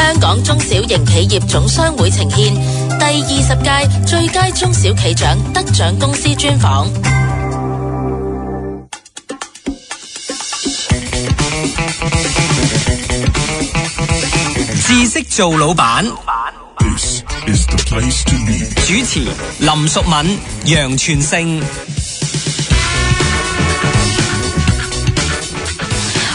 香港中小型企業總商會呈獻第20屆最佳中小企獎得獎公司專訪。知識做老闆。This is the place to be. 主持林淑敏、楊全勝。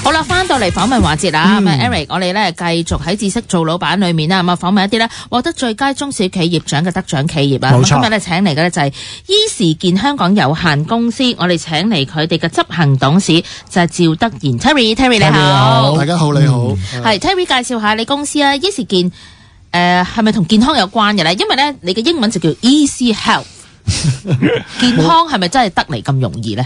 好啦，翻到嚟訪問環節啦，咁Eric，我哋咧繼續喺知識做老闆裏面啦，咁啊訪問一啲咧獲得最佳中小企業獎嘅得獎企業啊。冇錯。今日咧請嚟嘅咧就係伊時健香港有限公司，我哋請嚟佢哋嘅執行董事就係趙德賢 Terry 你好。大家好，你好。係 Terry 介紹下你公司啊，伊時健係咪同健康有關嘅咧？因為咧你嘅英文就叫 Easy Health。健康係咪真係得嚟咁容易呢？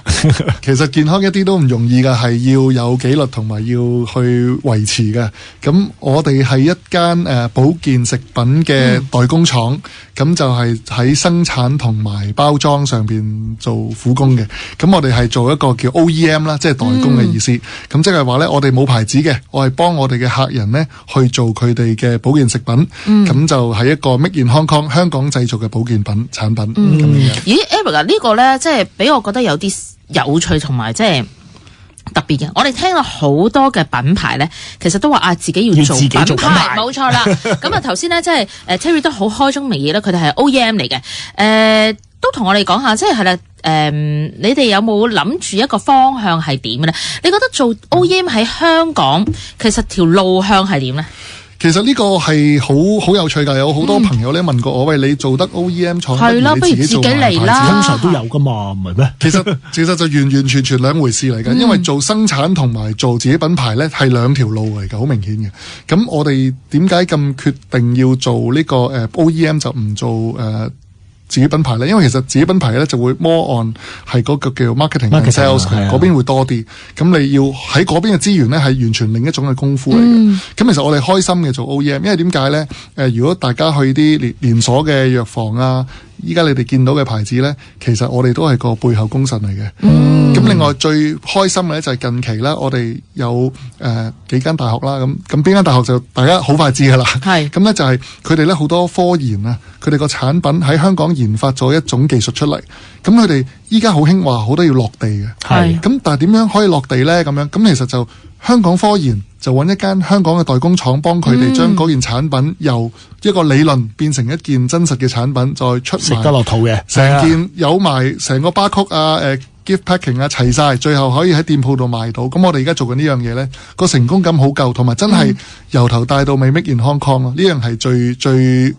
其實健康一啲都唔容易㗎，係要有紀律同埋要去維持嘅。咁我哋係一間保健食品嘅代工廠，咁就係喺生產同埋包裝上邊做苦工嘅。咁我哋係做一個叫 OEM 啦，即係代工嘅意思。咁即係話呢，我哋冇牌子嘅，我係幫我哋嘅客人呢去做佢哋嘅保健食品。咁就係一個 Made in Hong Kong 香港製造嘅保健品產品。咦 Eric 啊，呢個咧即係俾我覺得有啲有趣同埋即係特別嘅。我哋聽到好多嘅品牌咧，其實都話自己要做品牌，冇錯啦。咁啊頭先咧即係Terry 都好開宗明義啦，佢哋係 OEM 嚟嘅。都同我哋講下，即係啦。你哋有冇諗住一個方向係點嘅咧？你覺得做 OEM 喺香港，其實條路向係點咧？其實呢個係好有趣㗎，有好多朋友咧問過我，喂，你做得 OEM 廠，係啦，不如自己嚟啦。通常都有㗎嘛，唔係咩？其實就完全兩回事嚟嘅，因為做生產同埋做自己品牌咧係兩條路嚟嘅，好明顯嘅。咁我哋點解咁決定要做呢個OEM 就唔做自己品牌咧？因為其實自己品牌咧就會 more on 係嗰個叫 marketing and sales 嗰邊會多啲。咁你要喺嗰邊嘅資源咧係完全另一種嘅功夫嚟嘅。咁其實我哋開心嘅做 OEM， 因為點解咧？如果大家去啲連鎖嘅藥房啊，依家你哋見到嘅牌子咧，其實我哋都係個背後功臣嚟嘅。咁另外最開心嘅咧就係近期啦，我哋有幾間大學啦，咁邊間大學就大家好快知㗎啦。係咁咧就係佢哋咧好多科研啊，佢哋個產品喺香港研發咗一種技術出嚟，咁佢哋依家好興話好多要落地嘅。係咁，但係點樣可以落地咧？咁樣咁其實就香港科研就揾一間香港嘅代工廠幫佢哋將嗰件產品由一個理論變成一件真實嘅產品，再出賣食得落肚嘅，成件有埋成個巴曲啊gift packing 啊齊晒，最後可以喺店鋪度賣到。咁我哋而家做緊呢樣嘢咧，個成功感好夠，同埋真係由頭帶到尾 Make in Hong Kong 咯。呢樣係最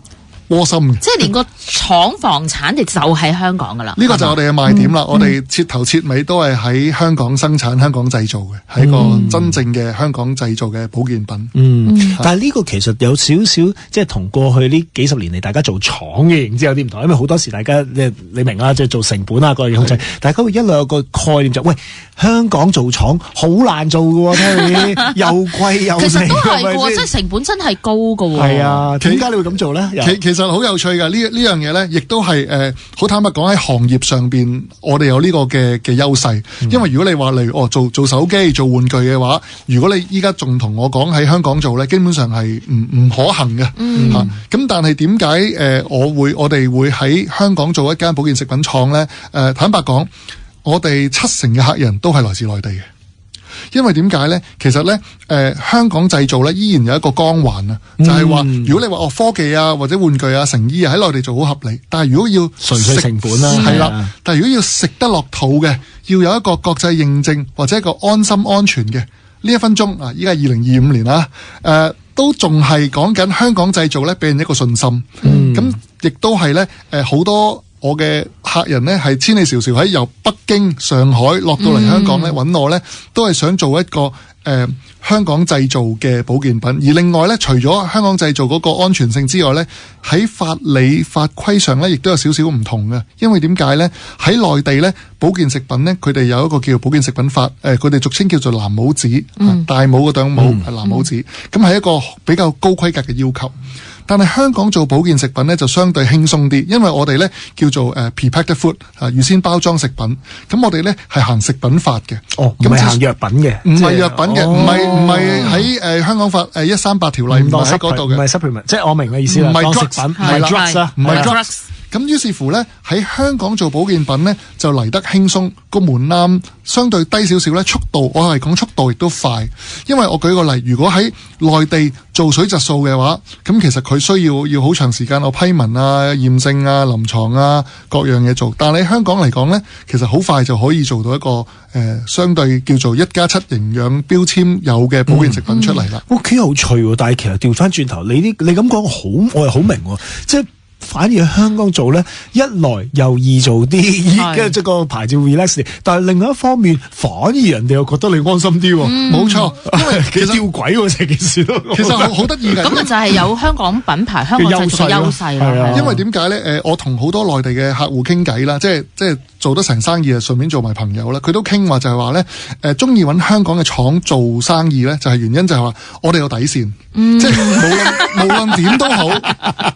窩心嘅，即係連個廠房產地就喺香港噶啦。呢個就係我哋嘅賣點啦。我哋切頭切尾都係喺香港生產、香港製造嘅，係一個真正嘅香港製造嘅保健品。但係呢個其實有少少即係同過去呢幾十年嚟大家做廠嘅認知有啲唔同，因為好多時大家你明啦，即係做成本啊各樣控制，大家會一路有個概念就喂，香港做廠好難做㗎喎，聽又貴又其實都係喎，即係成本真係高㗎喎。係啊，點解你會咁做咧？其實好有趣㗎，呢樣嘢咧，亦都係好坦白講喺行業上邊，我哋有呢個嘅優勢。因為如果你話例如做手機、做玩具嘅話，如果你依家仲同我講喺香港做咧，基本上係唔可行嘅。咁但係點解我哋會喺香港做一間保健食品廠咧？坦白講，我哋70%嘅客人都係來自內地嘅。因為點解咧？其實咧，香港製造咧依然有一個光環啊，就係話，如果你話科技啊或者玩具啊成衣啊喺內地做好合理，但係如果要純粹成本啦，係啦。但係如果要食得落肚嘅，要有一個國際認證或者一個安心安全嘅呢一分鐘啊，依家2025年啦，都仲係講緊香港製造咧，俾人一個信心。咁亦都係咧，好多我嘅客人呢係千里迢迢喺由北京、上海落到嚟香港咧揾我咧，都係想做一個香港製造嘅保健品。而另外咧，除咗香港製造嗰個安全性之外咧，喺法理法規上咧，亦都有少少唔同嘅。因為點解咧？喺內地咧，保健食品咧，佢哋有一個叫保健食品法，佢哋俗稱叫做藍帽子，大帽嗰頂帽係藍帽子，咁係一個比較高規格嘅要求。但係香港做保健食品咧就相對輕鬆啲，因為我哋咧叫做prepacked food 預先包裝食品，咁我哋咧係行食品法嘅，唔係行藥品嘅，唔係藥品嘅，唔係喺香港法138條例唔係喺嗰度嘅，唔係 supplement， 即係我明嘅意思啦，唔係當食 drugs，品，唔係 drugs 啊，唔係 drugs。咁於是乎咧，喺香港做保健品咧就嚟得輕鬆，個門檻相對低少少咧，速度我係講速度亦都快。因為我舉個例，如果喺內地做水質素嘅話，咁其實佢需要好長時間，我批文啊、驗證啊、臨床啊各樣嘢做。但係喺香港嚟講咧，其實好快就可以做到一個相對叫做1+7營養標籤有嘅保健食品出嚟啦。幾有趣喎！但係其實調翻轉頭，你咁講好，我係好明喎，即係。反而喺香港做咧，一來又易做啲，跟住即個牌照 relax 啲，但係另外一方面，反而人哋又覺得你安心啲喎。冇錯，因為幾吊詭喎成件事都。其實好得意嘅。咁就係有香港品牌、香港製造嘅優勢啦。因為點解咧？我同好多內地嘅客戶傾偈啦，即係做得成生意啊，順便做埋朋友啦。佢都傾話就係話咧，中意揾香港嘅廠做生意咧，就係原因就係話我哋有底線，即係無論點都好，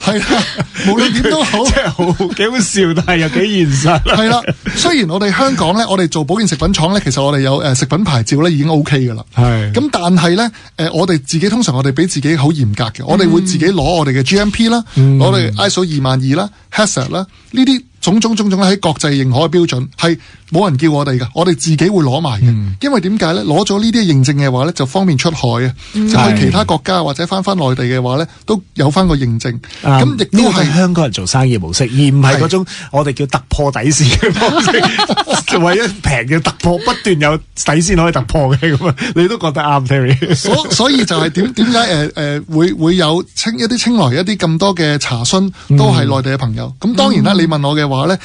係啦。無論點都好，即係好幾好笑，但係又幾現實。係啦，雖然我哋香港咧，我哋做保健食品廠咧，其實我哋有食品牌照咧已經 OK 噶啦。係。咁但係咧，我哋自己通常我哋俾自己好嚴格嘅，我哋會自己攞我哋嘅 GMP 啦，攞我哋 ISO 22000啦、HACCP 啦呢啲。種種喺國際認可嘅標準係冇人叫我哋㗎，我哋自己會攞埋嘅。因為點解咧？攞咗呢啲認證嘅話咧，就方便出海啊！即係去其他國家或者翻內地嘅話咧，都有翻個認證。咁亦都係香港人做生意模式，而唔係嗰種我哋叫突破底線嘅模式。為咗平嘅突破，不斷有底線可以突破嘅咁啊！你都覺得啱 Terry。所以就係點解會有一啲青來一啲咁多嘅查詢，都係內地嘅朋友。咁當然啦，你問我嘅話咧，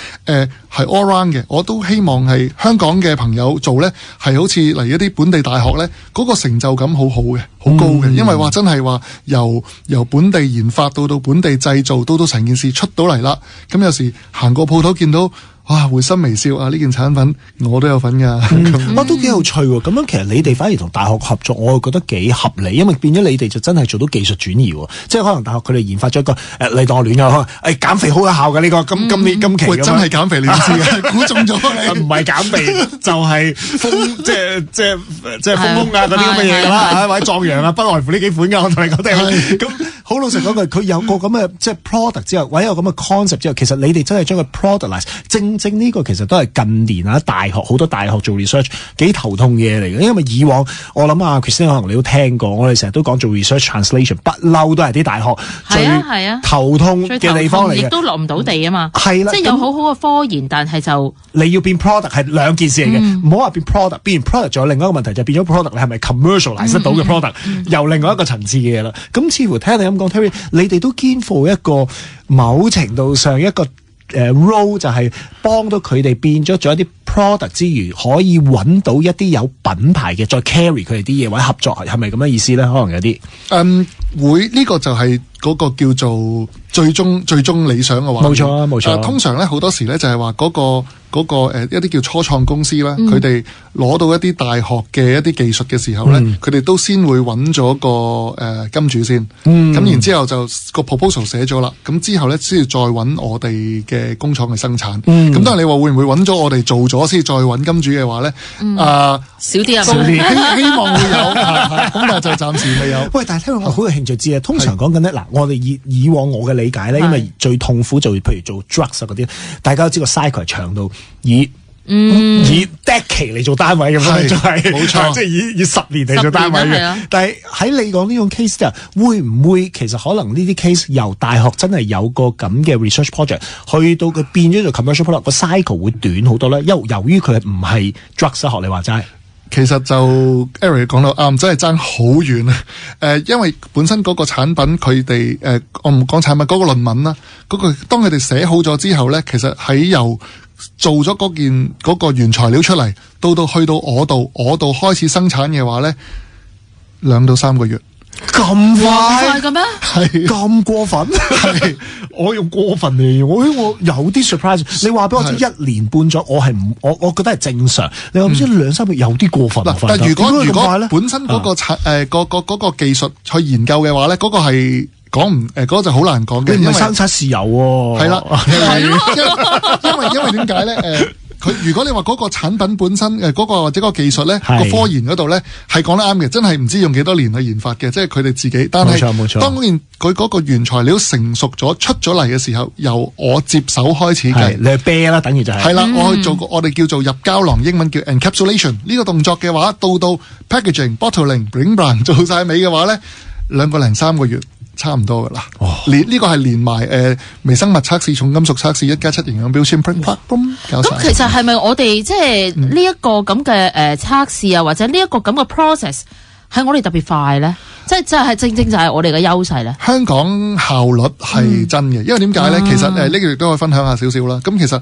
係 all round 嘅，我都希望係香港嘅朋友做咧，係好似嚟一啲本地大學咧，嗰個成就感好好嘅，好高嘅，因為話真係話由本地研發到本地製造，到成件事出到嚟啦。咁有時行過鋪頭見到，哇，會心微笑啊！呢件產品我都有份㗎，我都幾有趣喎。咁樣其實你哋反而同大學合作，我覺得幾合理，因為變咗你哋就真係做到技術轉移喎。即係可能大學佢哋研發咗一個你當我亂㗎，減肥好有效嘅呢個今期咁真係減肥你唔知嘅，估中咗你。唔係減肥就係豐即係豐胸啊嗰啲咁嘅嘢㗎啦，或者壯陽啊，不外乎呢幾款㗎。我同你講定咁好老實講句，佢有個咁嘅即係 product 之後，或者有咁嘅 concept 之後，其實你哋真係將佢 productize。正呢個其實都係近年啊，好多大學做 research 幾頭痛嘅嘢嚟嘅，因為以往我諗啊 Christine 可能你都聽過，我哋成日都講做 research translation 不嬲都係啲大學最頭痛嘅地方嚟嘅，亦都落唔到地啊嘛，係啦，即係有好好嘅科研，但係就你要變 product 係兩件事嚟嘅，唔好話變 product， 變 product 仲有另外一個問題就係變咗 product， 你係咪 commercialize 得到嘅 product， 又另外一個層次嘅嘢啦。咁似乎聽你咁講 Terry， 你哋都肩負一個某程度上一個role 就係幫到佢哋變咗做一啲 product 之餘，可以揾到一啲有品牌嘅，再 carry 佢哋啲嘢或者合作，係咪咁嘅意思咧？可能有啲會呢個就係嗰個叫做最終理想嘅話，冇錯。通常咧好多時咧就係話嗰個一啲叫初創公司啦，佢哋攞到一啲大學嘅一啲技術嘅時候咧，佢哋都先會揾咗個金主先，咁然之後就個 proposal 寫咗啦，咁之後咧先至再揾我哋嘅工廠去生產。咁當然你話會唔會揾咗我哋做咗先再揾金主嘅話咧，少啲啊，希望會有，咁但係就暫時未有。喂，但係聽我好有興趣知啊，通常講緊咧嗱，我哋以往我嘅理解咧，因為最痛苦就譬如做 drugs 嗰啲，大家都知個 cycle 係長到以 decade 嚟做單位咁樣，就係冇錯，即係以10年嚟做單位嘅。但係喺你講呢種 case 啊，會唔會其實可能呢啲 case 由大學真係有個咁嘅 research project 去到佢變咗做 commercial product，個 cycle 會短好多咧？由於佢唔係 drugs 學你話齋。其實就 Eric 講到啱，真係爭好遠啊！因為本身嗰個產品佢哋我唔講產品，嗰個論文啦，當佢哋寫好咗之後咧，其實喺由做咗嗰個原材料出嚟，到去到我度開始生產嘅話咧，2到3個月。咁快嘅咩？係咁過分？係我用過分嚟形容，我有啲 surprise。你話俾我知1年半咗，我覺得係正常。你話唔知2-3個月有啲過分。但係如點解咁快咧果本身嗰個嗰個技術去研究嘅話咧，嗰個係講唔嗰個就好難講嘅，你唔因為係生產豉油喎。係啦，因為點解咧？佢如果你話嗰個產品本身嗰個或者嗰個技術咧，個科研嗰度咧係講得啱嘅，真係唔知用幾多年去研發嘅，即係佢哋自己。但係冇錯當然佢嗰個原材料成熟咗出咗嚟嘅時候，由我接手開始計，你係啤啦，等於就係。係啦，我去做過我哋叫做入膠囊，英文叫 encapsulation 呢個動作嘅話，到 packaging、bottling、bring brand 做晒尾嘅話咧，2個零3個月。差唔多噶啦，呢個係連埋微生物測試、重金屬測試、1+7營養標籤 print plug boom 搞晒。咁其實係咪我哋即係呢一個咁嘅測試啊，或者呢一個咁嘅 process 係我哋特別快咧？即係正正就係我哋嘅優勢咧。香港效率係真嘅，因為點解咧？其實呢個亦都可以分享下少少啦。咁其實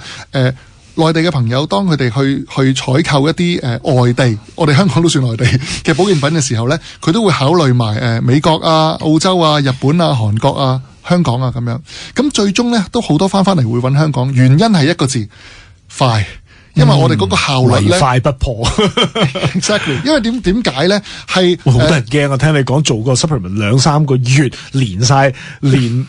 內地嘅朋友，當佢哋去採購一啲外地，我哋香港都算外地嘅保健品嘅時候咧，佢都會考慮埋美國啊、澳洲啊、日本啊、韓國啊、香港啊咁樣。咁最終咧都好多翻嚟會揾香港，原因係一個字快。因為我哋嗰個效率咧，快不破。Exactly， 因為點解咧？係好多人驚啊！聽你講做個 supplement 2-3個月，連晒連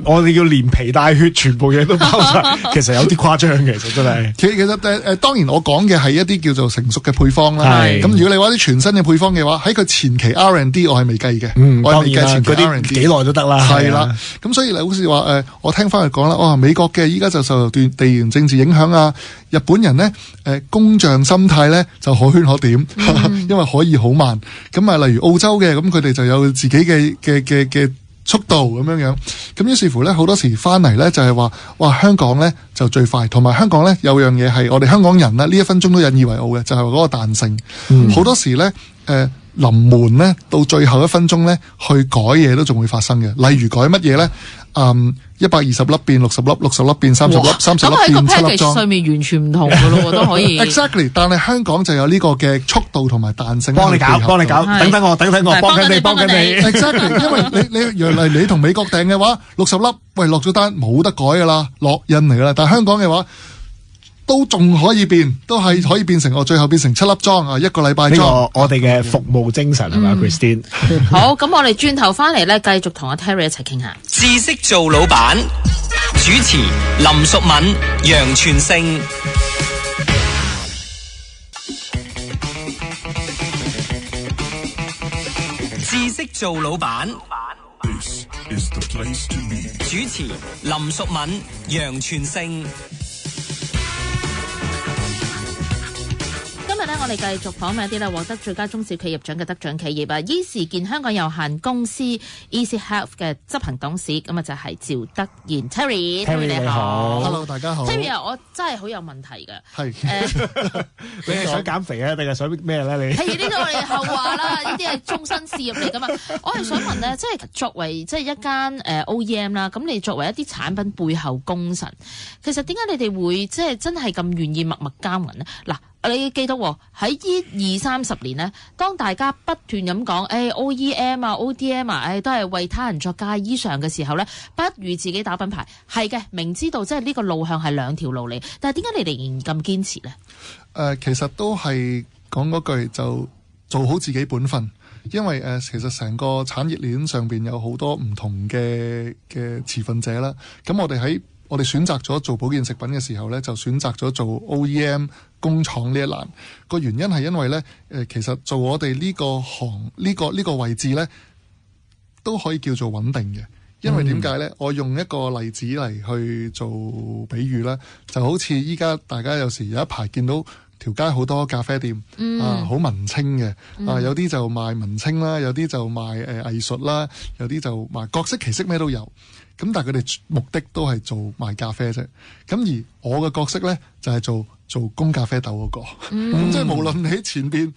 我哋叫連皮帶血，全部嘢都包晒，其實有啲誇張嘅，其實真係。其實當然我講嘅係一啲叫做成熟嘅配方啦。係咁如果你話啲全新嘅配方嘅話，喺佢前期 R&D 我係未計嘅。我係未計前期 R&D 幾耐都得啦。係啦，咁所以好似話我聽翻佢講啦，美國嘅依家就受到地緣政治影響啊，日本人咧工匠心態咧就可圈可點，因為可以好慢。咁啊，例如澳洲嘅，咁佢哋就有自己嘅速度咁樣。咁於是乎咧，好多時翻嚟咧就係話，哇，香港咧就最快，同埋香港咧有樣嘢係我哋香港人啦，呢1分鐘都引以為傲嘅，就係嗰個彈性。好多時咧臨門咧到最後1分鐘咧去改嘢都仲會發生嘅，例如改乜嘢咧？120粒變60粒，60粒變30粒，30粒變7粒裝。上面完全唔同㗎咯，都可以。Exactly， 但係香港就有呢個嘅速度同埋彈性。幫你搞，等我，幫緊你。Exactly， 因為你原來你同美國訂嘅話，60粒，喂落咗單冇得改㗎啦，落印嚟㗎啦。但係香港嘅話，都仲可以變，都係可以變成最後變成7粒裝啊，1個禮拜裝。呢個我哋嘅服務精神係咪 Christine？好，咁我哋轉頭翻嚟咧，繼續同阿 Terry 一齊傾下。知識做老闆，主持林淑敏、楊全勝。知識做老闆， This is the place to be. 主持林淑敏、楊全勝。今日咧，我哋繼續訪問一啲咧獲得最佳中小企業獎嘅得獎企業啊！醫視健香港有限公司 Easy Health 嘅執行董事，咁啊就係趙德賢 Terry 你好 ，Hello 大家好 Terry 啊，我真係好有問題㗎。係你係想減肥啊，定係想咩咧？你係呢啲我哋後話啦，呢啲係終身事業嚟㗎嘛。我係想問咧，即係作為即係一間OEM 啦，咁你作為一啲產品背後功臣，其實點解你哋會即係真係咁願意默默耕耘咧？嗱。你記得喎，喺呢20-30年呢，當大家不斷咁講OEM 啊、ODM 啊，都係為他人作嫁衣裳嘅時候呢，不如自己打品牌。係嘅，明知道即係呢個路向係兩條路嚟，但係點解你哋仍然咁堅持呢？其實都係講嗰句就做好自己本分，因為其實成個產業鏈上邊有好多唔同嘅持份者啦。咁我哋選擇咗做保健食品嘅時候呢，就選擇咗做 OEM 工廠呢一欄。個原因係因為呢，其實做我哋呢個行呢個位置呢，都可以叫做穩定嘅。因為點解呢？我用一個例子嚟去做比喻啦，就好似依家大家有時有一排見到條街好多咖啡店，好文青嘅，有啲就賣文青啦，有啲就賣藝術啦，有啲就賣各式其式咩都有。咁但係佢哋目的都係做賣咖啡啫。咁而我嘅角色呢，就係做供咖啡豆嗰個。咁即係無論你喺前邊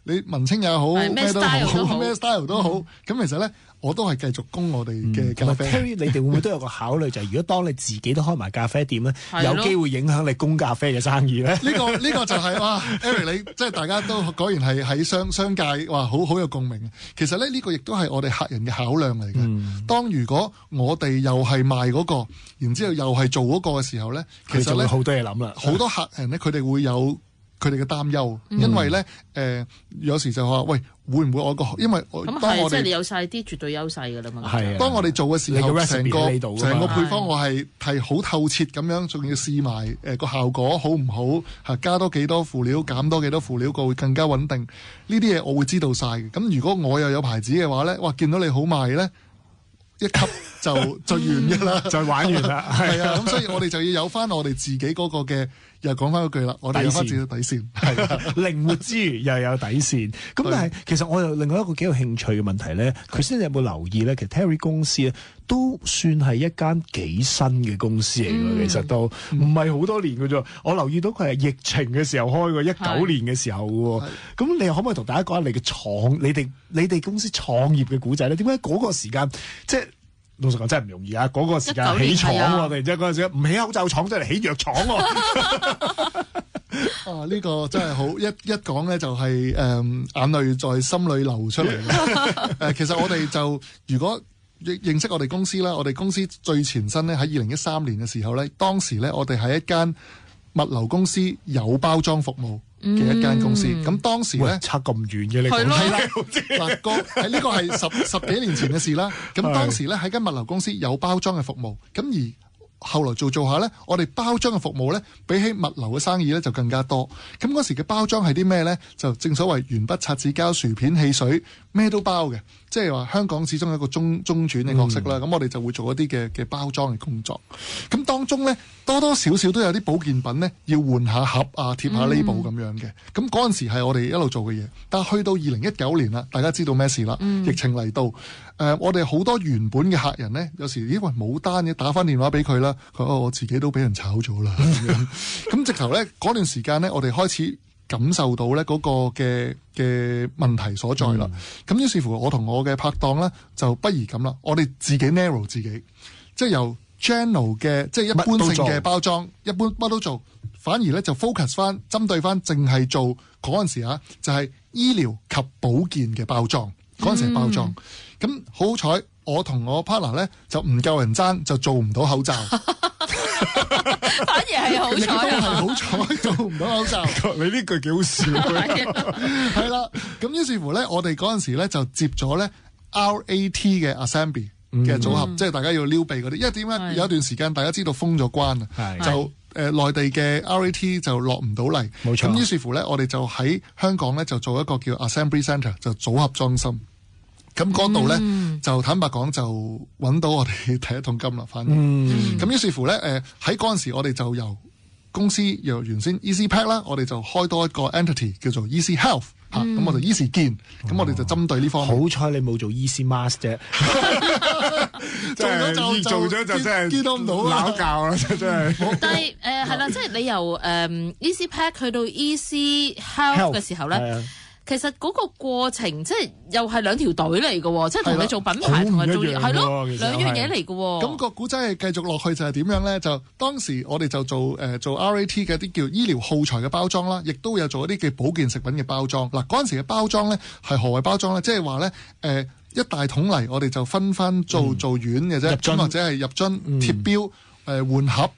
你文青也好，咩都好，咩 style 都好。咁其實呢，我都係繼續供我哋嘅咖啡。 Terry， 你哋會唔會都有個考慮，就係如果當你自己都開埋咖啡店咧，係咯有機會影響你供咖啡嘅生意咧？呢個就係哇 Eric 你即係大家都果然係喺商界哇好有共鳴。其實咧呢個亦都係我哋客人嘅考量嚟嘅。當如果我哋又係賣嗰個，然之後又係做嗰個嘅時候咧，其實咧好多嘢諗啦。好多客人咧佢哋會有佢哋嘅擔憂，因為咧有時就話喂，會唔會我個因為咁當我哋係即係你有晒啲絕對優勢㗎啦嘛。係啊當我哋做嘅時候，你個成 recipe 喺呢度㗎嘛個配方我係好透徹咁樣，仲要試埋個效果好唔好，嚇加多幾多輔料，減多幾多輔料，個會更加穩定。呢啲嘢我會知道晒嘅。咁如果我又有牌子嘅話咧，哇！見到你好賣咧，一級就完㗎啦，就玩完啦。係啊，咁所以我哋就要有翻我哋自己嗰個嘅，又講翻嗰句啦，我哋有翻自己嘅底線，係靈活之餘又有底線。咁但係其實我有另外一個幾有興趣嘅問題咧，佢先有冇留意咧？其實 Terry 公司咧都算係一間幾新嘅公司嚟㗎，其實都唔係好多年㗎啫。我留意到佢係疫情嘅時候開過19年嘅時候喎。咁你可唔可以同大家講下你哋公司創業嘅古仔咧？點解嗰個時間即係？老實講真係唔容易啊！嗰個時間起廠喎，突然之間嗰陣時唔起口罩廠，真係起藥廠喎。啊！呢個真係好一講咧，就係眼淚在心裏流出嚟。其實我哋就如果認識我哋公司啦，我哋公司最前身咧喺2013年嘅時候咧，當時咧我哋係一間物流公司，有包裝服務嘅一間公司。咁當時咧差咁遠嘅你係啦，嗱呢個係十幾年前嘅事啦。咁當時咧喺間物流公司有包裝嘅服務，咁而後來做下咧，我哋包裝嘅服務咧，比起物流嘅生意咧就更加多。咁嗰時嘅包裝係啲咩咧？就正所謂鉛筆、擦紙膠、薯片、汽水，咩都包嘅。即係話香港始終係一個中轉嘅角色啦。咁我哋就會做一啲嘅包裝嘅工作。咁當中咧多多少少都有啲保健品咧要換下盒啊、貼下 label 咁樣嘅。咁嗰陣時係我哋一路做嘅嘢。但係去到2019年啦，大家知道咩事啦？疫情嚟到，我哋好多原本嘅客人咧，有時因為冇單嘅，打翻電話俾佢啦，佢話我自己都俾人炒咗啦。咁直頭咧嗰段時間咧，我哋開始感受到咧嗰個嘅問題所在啦。咁於是乎，我同我嘅拍檔咧就不如咁啦，我哋自己 narrow 自己，即係由 general 嘅即係一般性嘅包裝，一般乜都做，反而咧就 focus 翻針對翻，淨係做嗰陣時就係醫療及保健嘅包裝。嗰陣時係包裝，咁好彩我同我 partner 咧就唔夠人爭，就做唔到口罩。反而係好彩係好彩做唔到口罩。你呢句幾好笑。係啦，咁於是乎咧，我哋嗰陣時咧就接咗咧 RAT 嘅 assembly 嘅組合，即係大家要撩鼻嗰啲。因為點解有一段時間大家知道封咗關啊，就內地嘅 RAT 就落唔到嚟。冇錯。咁於是乎咧，我哋就喺香港咧就做一個叫 assembly centre， 就組合中心。咁嗰度咧就坦白講就揾到我哋第一桶金啦，反而。咁於是乎咧，喺嗰陣時我哋就由公司由原先 Easy Pack 啦，我哋就開多一個 entity 叫做 Easy Health 嚇，咁我哋 Easy 健，咁我哋就針對呢方面。好彩你冇做 Easy Mask 啫，做咗就真係見到唔到鬧教啦，真係。但係係啦，即係你由Easy Pack 去到 Easy Health 嘅時候咧。其實嗰個過程即係又係兩條隊嚟嘅喎，即係同你做品牌同埋做係咯兩樣嘢嚟嘅喎。咁個古仔係繼續落去就係點樣咧？就當時我哋就做RAT 嘅啲叫醫療耗材嘅包裝啦，亦都有做一啲嘅保健食品嘅包裝。嗱嗰陣時嘅包裝咧係何謂包裝咧？即係話咧一大桶嚟，我哋就分翻做丸嘅啫，咁或者係入樽貼標換盒。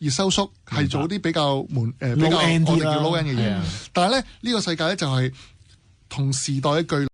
熱收縮係做啲比較比較我哋叫 low end 嘅嘢，但係咧呢個世界咧就係同時代嘅巨